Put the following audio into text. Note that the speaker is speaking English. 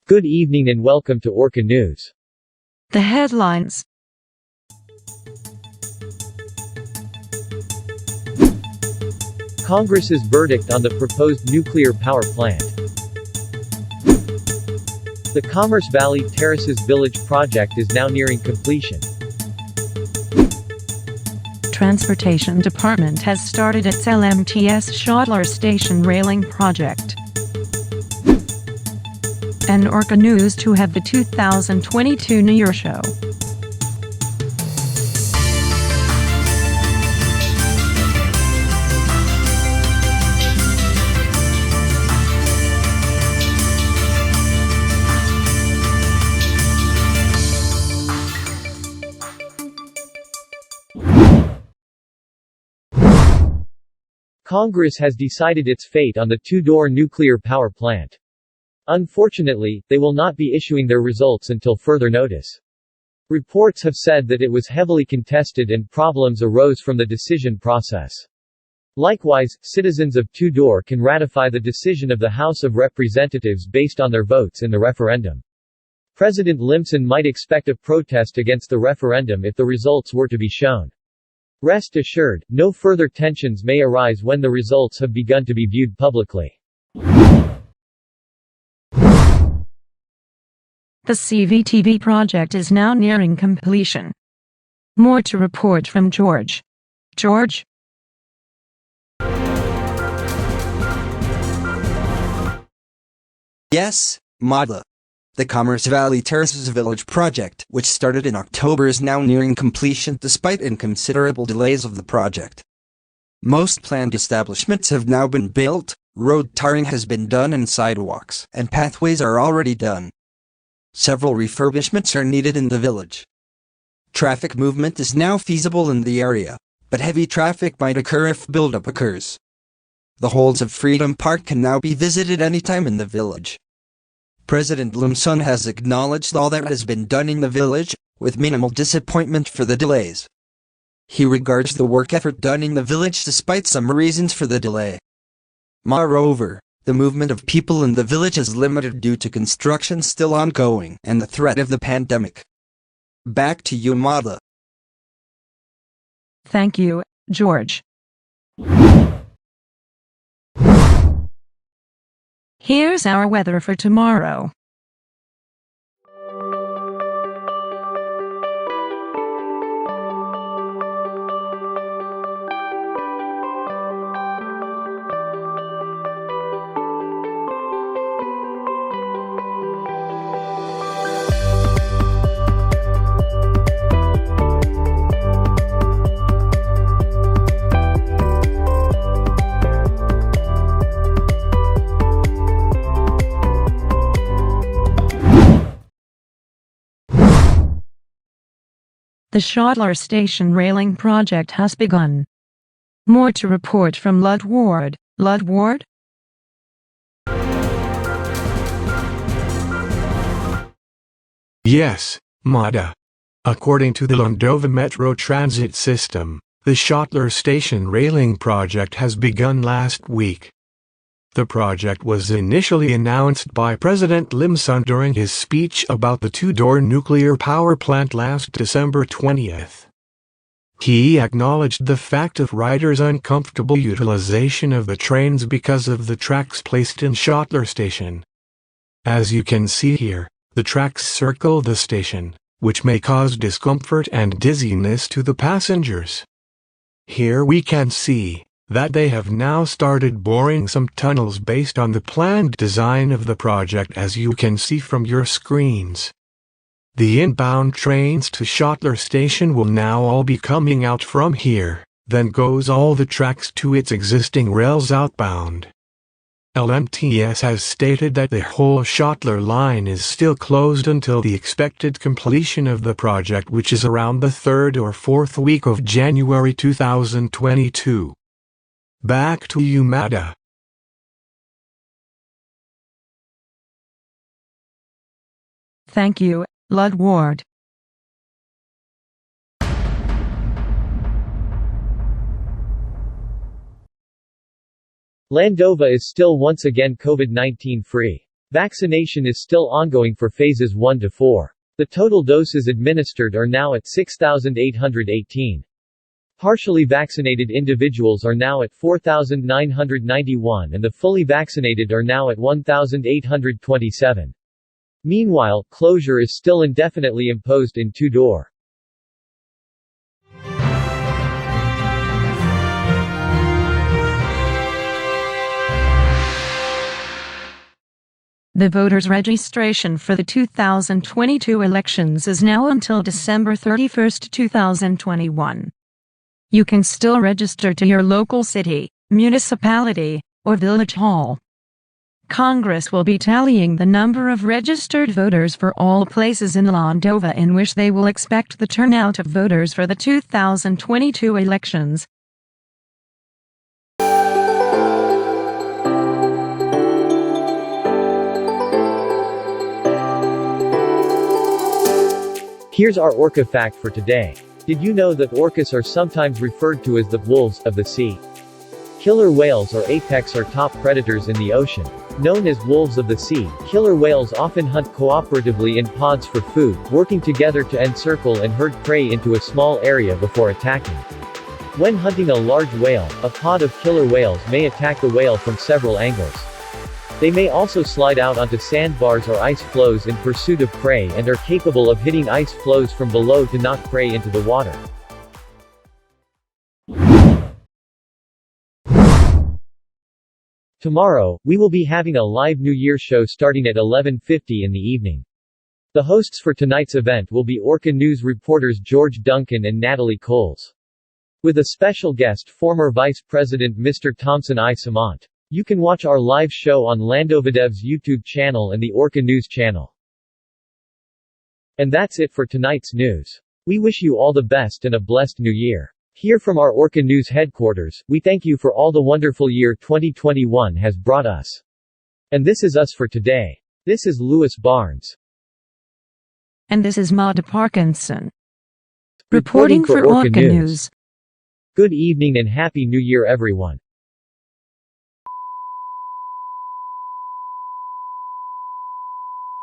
Good evening and welcome to Orca News. The headlines. Congress's verdict on the proposed nuclear power plant. The Commerce Valley Terraces Village project is now nearing completion. Transportation Department has started its LMTS Schottler Station railing project. And Orca News to have the 2022 New Year show. Congress has decided its fate on the two-door nuclear power plant. Unfortunately, they will not be issuing their results until further notice. Reports have said that it was heavily contested and problems arose from the decision process. Likewise, citizens of two-door can ratify the decision of the House of Representatives based on their votes in the referendum. President Limson might expect a protest against the referendum if the results were to be shown. Rest assured, no further tensions may arise when the results have begun to be viewed publicly. The CVTV project is now nearing completion. More to report from George. George? Yes, Mada. The Commerce Valley Terraces Village project, which started in October, is now nearing completion despite inconsiderable delays of the project. Most planned establishments have now been built, road tarring has been done and sidewalks and pathways are already done. Several refurbishments are needed in the village. Traffic movement is now feasible in the area, but heavy traffic might occur if buildup occurs. The Halls of Freedom Park can now be visited anytime in the village. President Limson has acknowledged all that has been done in the village, with minimal disappointment for the delays. He regards the work effort done in the village despite some reasons for the delay. Moreover, the movement of people in the village is limited due to construction still ongoing and the threat of the pandemic. Back to you, Mada. Thank you, George. Here's our weather for tomorrow. The Schottler Station railing project has begun. More to report from LiQWYD. LiQWYD? Yes, Mada. According to the Landova Metro Transit System, the Schottler Station railing project has begun last week. The project was initially announced by President Limson during his speech about the two-door nuclear power plant last December 20th. He acknowledged the fact of riders' uncomfortable utilization of the trains because of the tracks placed in Schottler Station. As you can see here, the tracks circle the station, which may cause discomfort and dizziness to the passengers. Here we can see that they have now started boring some tunnels based on the planned design of the project, as you can see from your screens. The inbound trains to Schottler Station will now all be coming out from here, then goes all the tracks to its existing rails outbound. LMTS has stated that the whole Schottler line is still closed until the expected completion of the project, which is around the 3rd or 4th week of January 2022. Back to you, Mada. Thank you, LiQWYD. Landova is still once again COVID-19 free. Vaccination is still ongoing for phases 1 to 4. The total doses administered are now at 6,818. Partially vaccinated individuals are now at 4,991 and the fully vaccinated are now at 1,827. Meanwhile, closure is still indefinitely imposed in two-door. The voters' registration for the 2022 elections is now until December 31, 2021. You can still register to your local city, municipality, or village hall. Congress will be tallying the number of registered voters for all places in Landova in which they will expect the turnout of voters for the 2022 elections. Here's our Orca fact for today. Did you know that orcas are sometimes referred to as the wolves of the sea? Killer whales or apex are top predators in the ocean. Known as wolves of the sea, killer whales often hunt cooperatively in pods for food, working together to encircle and herd prey into a small area before attacking. When hunting a large whale, a pod of killer whales may attack the whale from several angles. They may also slide out onto sandbars or ice floes in pursuit of prey and are capable of hitting ice floes from below to knock prey into the water. Tomorrow, we will be having a live New Year show starting at 11:50 in the evening. The hosts for tonight's event will be Orca News reporters George Duncan and Natalie Coles. With a special guest former Vice President Mr. Thompson I. Samant. You can watch our live show on Landovadev's YouTube channel and the Orca News channel. And that's it for tonight's news. We wish you all the best and a blessed new year. Here from our Orca News headquarters, we thank you for all the wonderful year 2021 has brought us. And this is us for today. This is Louis Barnes. And this is Maude Parkinson. Reporting for Orca News. Good evening and Happy New Year everyone.